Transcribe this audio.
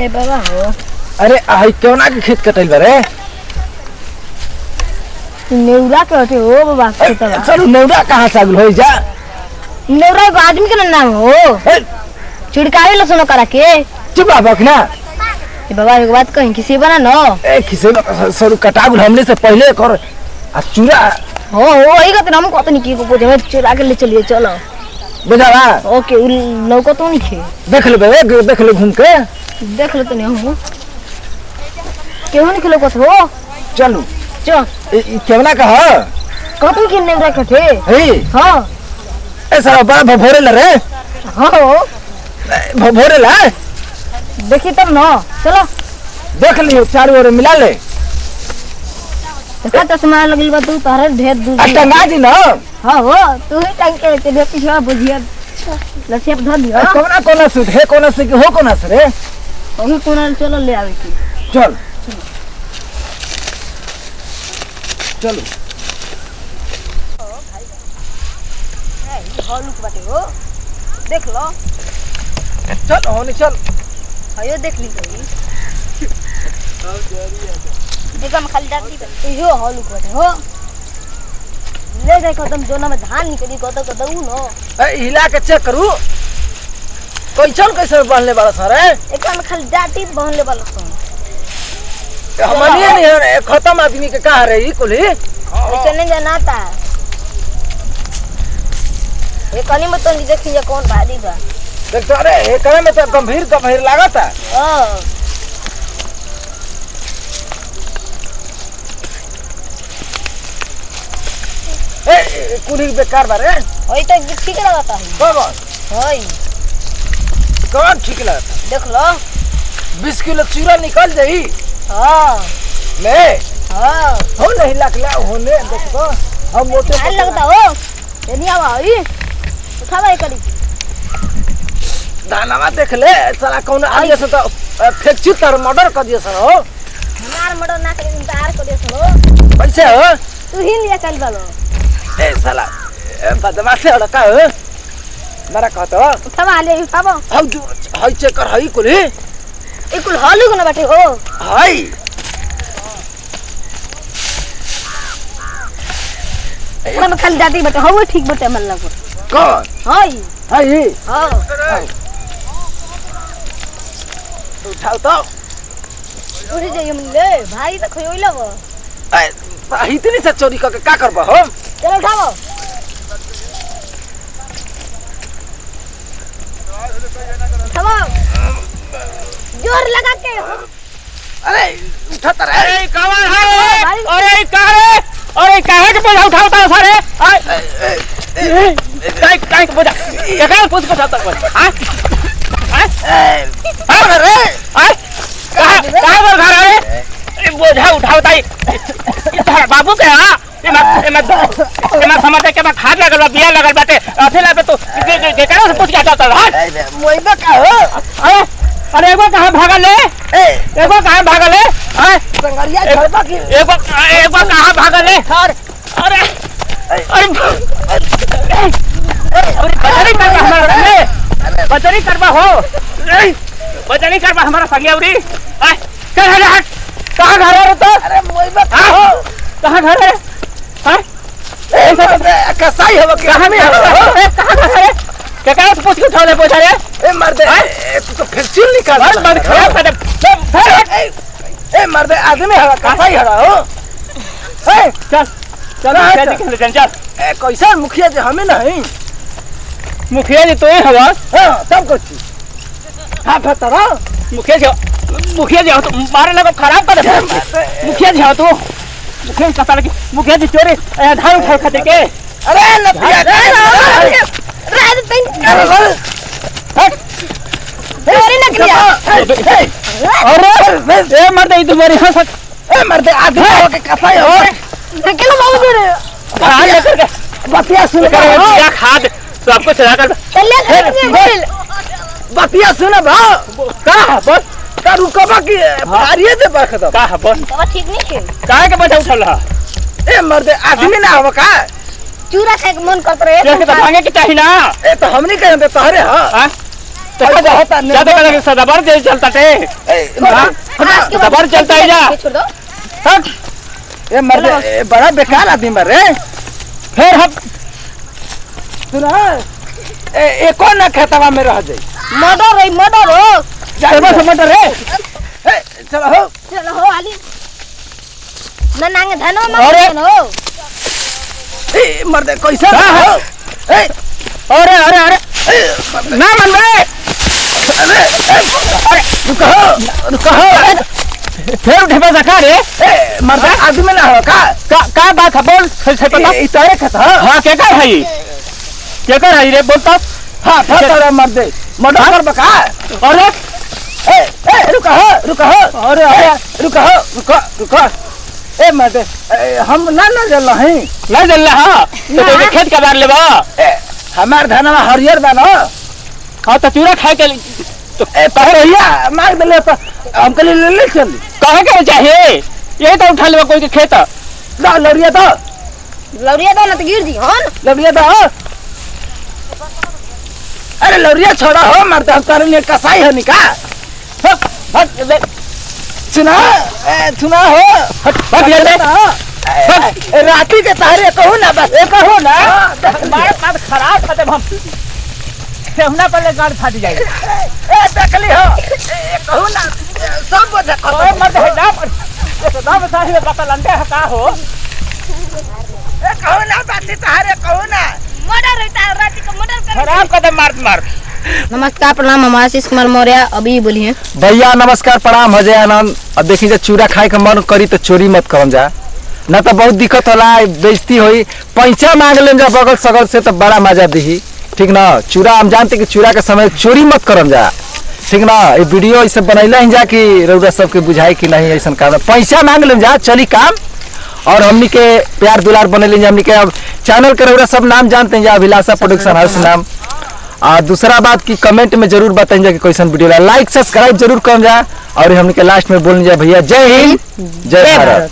ए बाबा हो। अरे आई क्यों ना के खेत कटल बरे नेउरा के होते हो बाबा खेतवा। चलो नेउरा कहां से आगल हो जा। नेउरा को आदमी के नाम हो छिड़कावे लो सुनो करा के चुप बाबा ना। ए बाबा एक बात कहीं किसी बना न ए किसे सरू कटागुल हमने से पहले कर आ चूरा हो वही कहते हम कहते नहीं की को पूछे चुरा के ले चलिए चलो बुझावा। ओके उ लौको तो नहीं खे देख ले बे देख ले घूम के देख ले तो नहीं हम केहू नहीं खेलो कत हो चलो चल केवना का ह कहतन कि नेउरा के थे हे हां ए सारा बड़ा भभोरे ल रे हां भभोरे ला देखी तब न चलो देख लियो चारों ओर मिला ले देखा चश्मा लगल बा तू तारे ढेर दूर अच्छा ना दी ना। हां हो तू ही टाइम के तेरे पीछे बुझिया लसेप धर दियो कोना कोना से है कोना से हो कोना से रे ओही कोना चलो ले आवे की चल चलो हॉलुक बाटे हो देख लो चल होने चल आयो देख ली कहीं एकदम खाली डाटी पे यो हॉलुक बाटे हो ले जाए कदम जोना में धान निकली कदम कदम नो ए हिला के चेक करू कैसे बांधले वाला सर एकदम खाली डाटी बांधले वाला सन हमनिए नहीं है खत्म आदमी के कहा रे ई कुली ऐसे नहीं जानाता ये कनी में तो नहीं देखिए कौन भारी बा देख तो अरे ये करे में तो गंभीर लागता ए कुली बेकार बारे ओई तो ठीक लगता है बाबा होई कौन ठीक लगता देख लो 20 किलो चूरा निकल जाई हां ले हां हो नहीं लगला होने देख तो हम मोटे हाल लगता हो ये नहीं आवा ई उठा भाई करी दानावा देख ले साला कौन आगे से तो फ्रैक्चर तर मर्डर कर दिया सर हो हमार मर्डर ना करे इंतजार कर सो कैसे हो तू ही लिया चल बालो ए साला बदमाश है लड़का हो मेरा कहतो उठावा ले उठावा हाउ जो हाई चेक कर हाई कुली ई कुल हालू को ना बैठे हो हाई पूरा में खाली जाती बैठे हो ठीक बैठे मन लगो कौन हाई हाई हां उठाओ तो उड़ी जाइए मन ले भाई तो खोई लगो ए इतनी से चोरी करके का करबा हो चलो उठाओ उठाओ जोर लगा के अरे उठा तर अरे कौन है अरे काहे के बोझा उठाता सारे काहे के बोझा ये काहे पूछ के उठाता हां अरे काहे बोल घर अरे बोझा उठाता है बाबू के हां मैं समझ के मैं खाद लगल बिया लगल बाटे अथे लाबे तो के काहे से पूछ के उठाता है मोइबा का हो अरे एगो कहां भागल ले एगो कहां भागल ले संगरिया छोड़बा की एगो कहां भागल ले अरे बचनी करबा हो बचनी करबा हमारा संगेवरी चल हट कहां घर है तो अरे मोइबा का हो कहां घर है कसाई हो कहां में हो कहां घर है क्या कह पूछ के उठा ले बोझा रे ए मर्दे तू तो फ्रैक्चर निकाल बंद खराब कर दे ए मर्दे आदमी हवा कसाई हवा हो ए चल चल चल ए कैसा मुखिया जी हमें नहीं मुखिया जी तो ही हवा हां सब कुछ हां फतरा मुखिया जी हो तो मारे लगा खराब कर दे मुखिया जी हो तो मुखिया जी चोरी धान उठा खाते के अरे नपिया चोरी न किया अरे ए मर्दे तुम्हारी हंस ए मर्दे आदमी हो के कसाई हो किलो बाबू दे कहां लेकर के बतिया सुन क्या खाद सब कुछ चला कर चल बतिया सुन भा का बोल का रुकबा की फारिए दे बखदा का बोल तब ठीक नहीं के काहे के बोझा उठल रहा ए मर्दे आदमी ना हो का चूरा खाए के मन करत रहे ये तो भांगे के चाहिए ना ए तो हमनी कहे तोहरे हां ज्यादा करेंगे सदाबर जे चलता टे सदाबर चलता है जा छोड़ दो हट ए मर बड़ा बेकार आदमी मर रे फिर हम सुना ए कौन ना खेतवा में रह जाई मर्डर हो जाबा समझ रे चलो हो चलो हो आली ना नांगे धनो अरे। हो ए मर दे कैसे हाँ, हो ए अरे अरे अरे ना मन में रुको फिर उठे बस का रे ए मर दे आदमी ना हो का बात है बोल सही पता ई तोरे खेत हां हां क्या कर है क्या कर है रे बोल तो हां फटा मर दे मर्डर कर बका अरे ए रुको अरे अरे रुको ए मर दे हम ना जल रहे नहीं जल रहा तो खेत के बार लेबा हमार धनवा हरियर बा ना हां तो चूरा खाए के तो भैया मार दे तो हम के ले चल कहे के चाहिए ये तो उठा लेबा कोई के खेत ला लड़िया तो ना तो गिर दी हन लड़िया तो अरे लड़िया छोड़ा हो मर दे हम तारे लिए कसाई है निका हट सुना हो हट ये ले राती के तारे कहू ना बस कहू ना मार बात खराब खत्म हम हमना पहले गाड़ फाट जाए ए तकली हो कहू ना सब देखो ओए मर्द है ना दाम साही में पता लंडे है का हो कहू ना बाती तारे कहू ना मर्डर होता है रात को मर्डर कर खराब कदम मार नमस्कार प्रणाम हम आशीष कुमार मौर्य अभी बोलिए भैया नमस्कार प्रणाम अजय आनंद अब देखी जा चूड़ा खाए के मन करी तो चोरी मत करम जा ना तो बहुत दिक्कत होला बेइज्जती होई पैसा मांग लेम जा बगल सगल से तो बड़ा मजा दी ठीक ना चूड़ा हम जानते कि चूड़ा के समय चोरी मत करम जा ठीक ना ये वीडियो ऐसे बनैला ही जा कि रउरा सबके बुझाई कि नहीं ऐसा काम पैसा मांग लेम जा चली काम और हमनी के प्यार दुलार बनेले हमनी के अब चैनल के रउरा सब नाम जानते हैं अभिलाषा प्रोडक्शन हाउस नाम और दूसरा बात की कमेंट में जरूर बताएं कि कैसन वीडियो लाइक सब्सक्राइब जरूर कर जा और हमनी के लास्ट में बोलने जा भैया जय हिंद जय भारत।